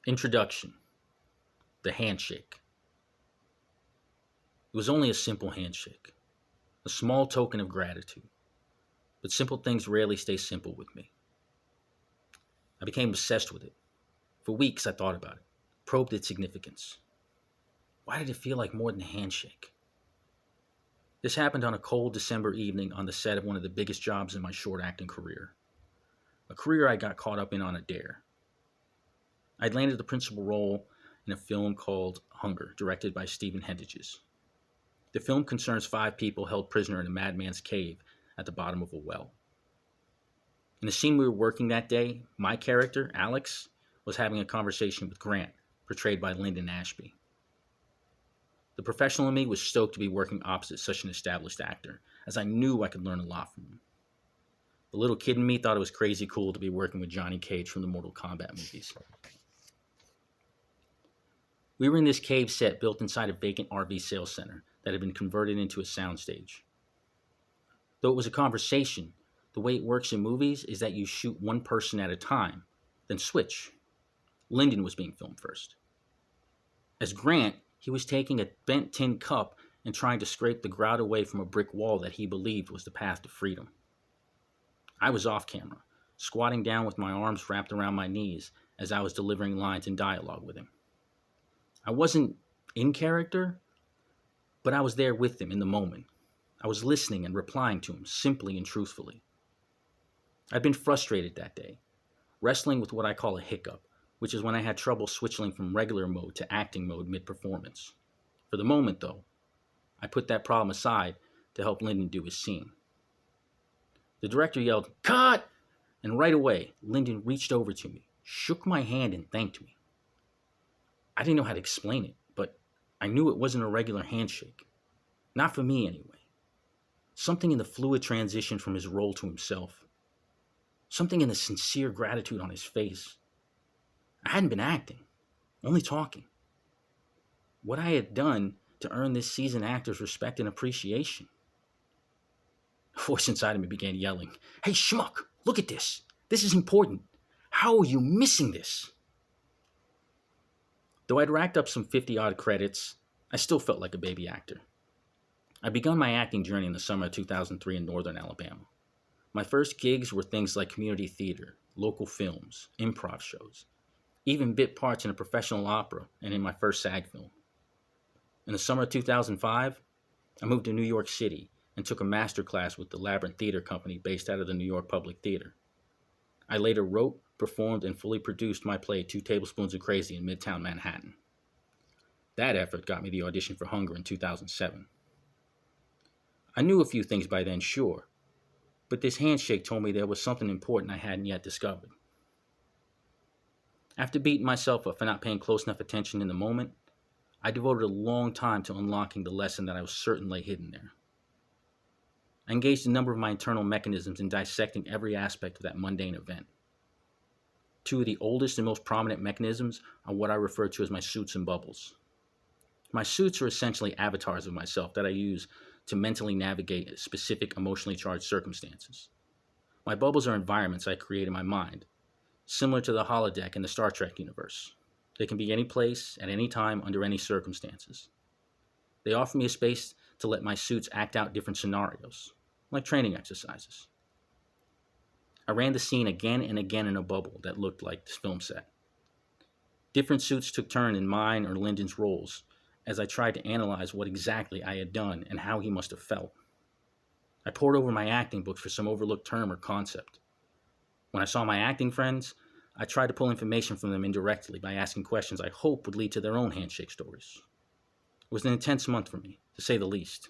Introduction The Handshake. It was only a simple handshake, a small token of gratitude, but simple things rarely stay simple with me. I became obsessed with it. For weeks I thought about it, probed its significance. Why did it feel like more than a handshake? This happened on a cold December evening on the set of one of the biggest jobs in my short acting career. A career I got caught up in on a dare. I'd landed the principal role in a film called Hunger, directed by Stephen Hentages. The film concerns 5 people held prisoner in a madman's cave at the bottom of a well. In the scene we were working that day, my character, Alex, was having a conversation with Grant, portrayed by Lyndon Ashby. The professional in me was stoked to be working opposite such an established actor, as I knew I could learn a lot from him. The little kid in me thought it was crazy cool to be working with Johnny Cage from the Mortal Kombat movies. We were in this cave set built inside a vacant RV sales center that had been converted into a soundstage. Though it was a conversation, the way it works in movies is that you shoot one person at a time, then switch. Lyndon was being filmed first. As Grant, he was taking a bent tin cup and trying to scrape the grout away from a brick wall that he believed was the path to freedom. I was off camera, squatting down with my arms wrapped around my knees as I was delivering lines in dialogue with him. I wasn't in character, but I was there with him in the moment. I was listening and replying to him simply and truthfully. I'd been frustrated that day, wrestling with what I call a hiccup, which is when I had trouble switching from regular mode to acting mode mid-performance. For the moment, though, I put that problem aside to help Lyndon do his scene. The director yelled, "Cut!" And right away, Lyndon reached over to me, shook my hand, and thanked me. I didn't know how to explain it, but I knew it wasn't a regular handshake. Not for me, anyway. Something in the fluid transition from his role to himself. Something in the sincere gratitude on his face. I hadn't been acting, only talking. What I had done to earn this seasoned actor's respect and appreciation. A voice inside of me began yelling, "Hey, schmuck, look at this. This is important. How are you missing this?" Though I'd racked up some 50-odd credits, I still felt like a baby actor. I'd begun my acting journey in the summer of 2003 in northern Alabama. My first gigs were things like community theater, local films, improv shows, even bit parts in a professional opera and in my first SAG film. In the summer of 2005, I moved to New York City and took a master class with the Labyrinth Theater Company based out of the New York Public Theater. I later wrote, performed, and fully produced my play 2 Tablespoons of Crazy in Midtown Manhattan. That effort got me the audition for Hunger in 2007. I knew a few things by then, sure, but this handshake told me there was something important I hadn't yet discovered. After beating myself up for not paying close enough attention in the moment, I devoted a long time to unlocking the lesson that I was certain lay hidden there. I engaged a number of my internal mechanisms in dissecting every aspect of that mundane event. 2 of the oldest and most prominent mechanisms are what I refer to as my suits and bubbles. My suits are essentially avatars of myself that I use to mentally navigate specific emotionally charged circumstances. My bubbles are environments I create in my mind, similar to the holodeck in the Star Trek universe. They can be any place, at any time, under any circumstances. They offer me a space to let my suits act out different scenarios, like training exercises. I ran the scene again and again in a bubble that looked like this film set. Different suits took turn in mine or Lyndon's roles as I tried to analyze what exactly I had done and how he must have felt. I pored over my acting books for some overlooked term or concept. When I saw my acting friends, I tried to pull information from them indirectly by asking questions I hoped would lead to their own handshake stories. It was an intense month for me, to say the least.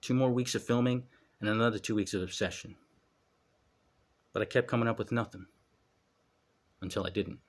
2 more weeks of filming and another 2 weeks of obsession. But I kept coming up with nothing. Until I didn't.